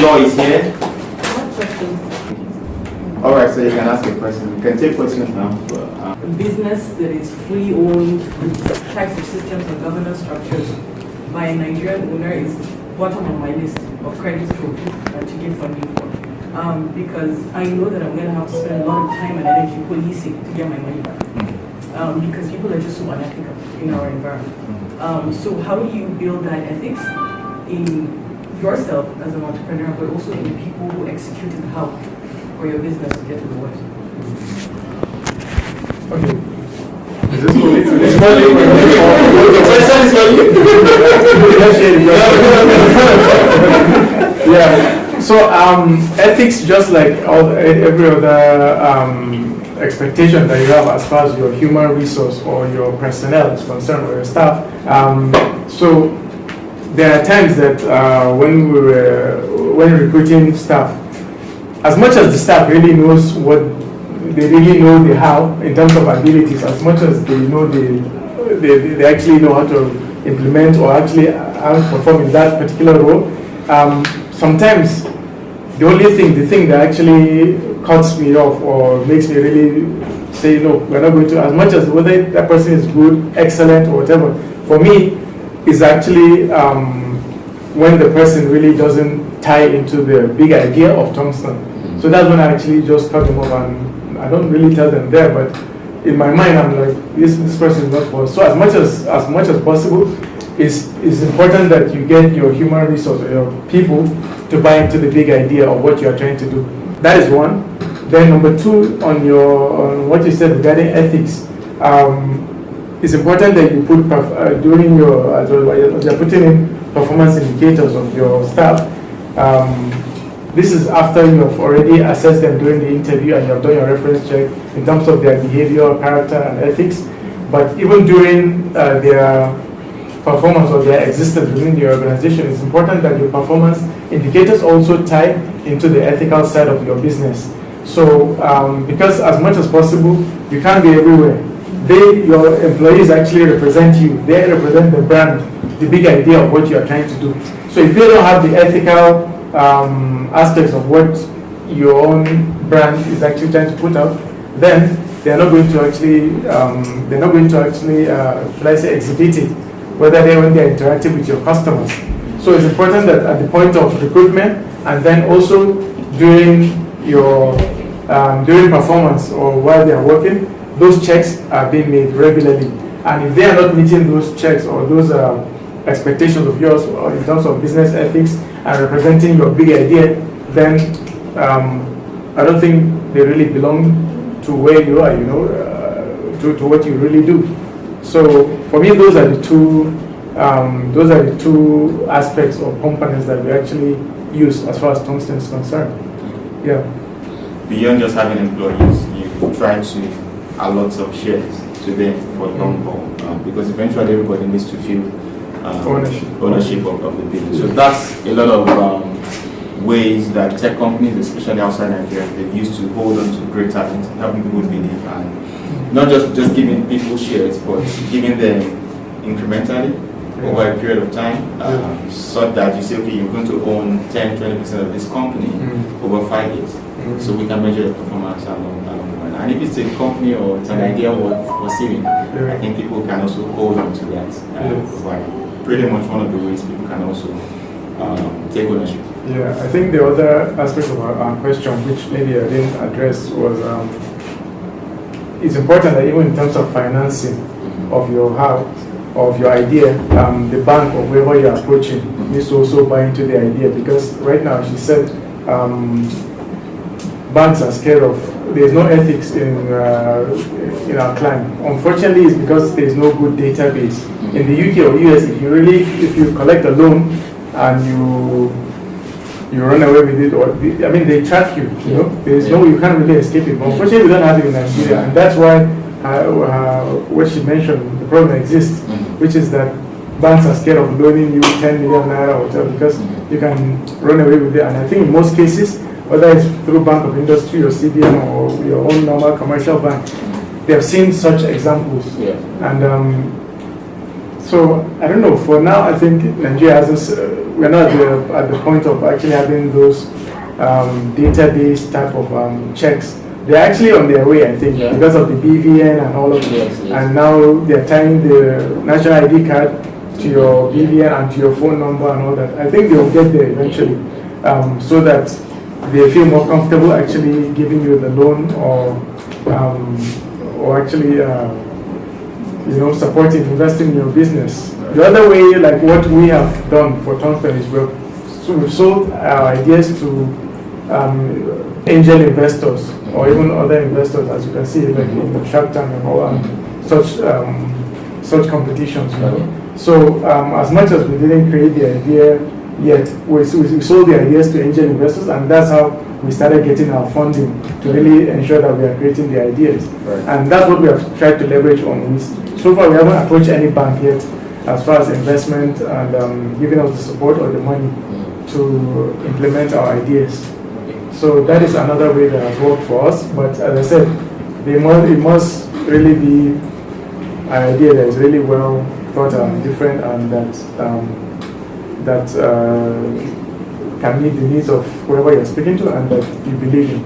law is here. What question? All right, so you can ask a question. You can take questions now. A business that is fully owned with types of systems and governance structures by a Nigerian owner is bottom of my list of credit to give funding for. Because I know that I'm going to have to spend a lot of time and energy policing to get my money back. Because people are just so unethical in our environment. So how do you build that ethics in yourself as an entrepreneur, but also in the people who execute and help for your business to get to the world? Okay. Is this for me? The question is for you. Yeah. So ethics, just like every other expectation that you have as far as your human resource or your personnel is concerned, or your staff. So there are times that when recruiting staff, as much as the staff really knows what they really know they have in terms of abilities, as much as they know they actually know how to implement or actually how to perform in that particular role, sometimes the thing that actually cuts me off or makes me really say, no, we're not going to, as much as whether that person is good, excellent, or whatever, for me, is actually when the person really doesn't tie into the big idea of Tongston. So that's when I actually just cut them off, and I don't really tell them there, but in my mind, I'm like, this person is not for us. So as much as possible, it's important that you get your human resource or your people to buy into the big idea of what you are trying to do. That is one. Then number two, on what you said regarding ethics, it's important that you put during you're putting in performance indicators of your staff. This is after you have already assessed them during the interview and you have done your reference check in terms of their behavior, character, and ethics. But even during their performance or their existence within the organization, it's important that your performance indicators also tie into the ethical side of your business. So, because as much as possible, you can't be everywhere. Your employees actually represent you. They represent the brand, the big idea of what you are trying to do. So if they don't have the ethical aspects of what your own brand is actually trying to put out, then they're not going to actually, should I say, exhibit it, when they're interacting with your customers. So it's important that at the point of recruitment and then also during your during performance or while they are working, those checks are being made regularly. And if they are not meeting those checks or those expectations of yours or in terms of business ethics and representing your big idea, then I don't think they really belong to where you are, to what you really do. So for me, those are the two aspects or components that we actually use as far as Tongston is concerned. Yeah. Beyond just having employees, you try to allot some shares to them for long haul, because eventually everybody needs to feel ownership of the business. So that's a lot of ways that tech companies, especially outside Nigeria, they used to hold on to great talent, helping people believe, and not just giving people shares, but giving them incrementally over a period of time, so that you say, okay, you're going to own 10-20% of this company over 5 years. So we can measure the performance along the way. And if it's a company or it's an idea worth pursuing, I think people can also hold on to that. Pretty much one of the ways people can also take ownership. Yeah, I think the other aspect of our question, which maybe I didn't address, was it's important that even in terms of financing of your house, of your idea, the bank or whoever you're approaching needs to also buy into the idea, because right now, she said, banks are scared of, there's no ethics in our client. Unfortunately, it's because there's no good database. In the UK or US, if you collect a loan and you run away with it, or they track you. There's you can't really escape it. But unfortunately, we don't have it in Nigeria, and that's why what she mentioned, the problem exists, which is that banks are scared of loaning you 10 million naira or whatever, because you can run away with it. And I think in most cases, whether it's through Bank of Industry or CBN or your own normal commercial bank, they have seen such examples. And So I don't know. For now, I think Nigeria hasn't. We're not at the point of actually having those database type of checks. They're actually on their way, I think, because of the BVN and all of that. Yes. And now they're tying the national ID card to your BVN and to your phone number and all that. I think they'll get there eventually, so that they feel more comfortable actually giving you the loan or actually supporting, investing in your business. The other way, like what we have done for Tongston, is we've sold our ideas to angel investors or even other investors, as you can see, like in Shark Tank and all such competitions. So as much as we didn't create the idea yet, we sold the ideas to angel investors, and that's how we started getting our funding to really ensure that we are creating the ideas. And that's what we have tried to leverage on. So far, we haven't approached any bank yet as far as investment and giving us the support or the money to implement our ideas. So that is another way that has worked for us. But as I said, it must really be an idea that is really well thought out and different, and that can meet the needs of whoever you're speaking to and that you believe in.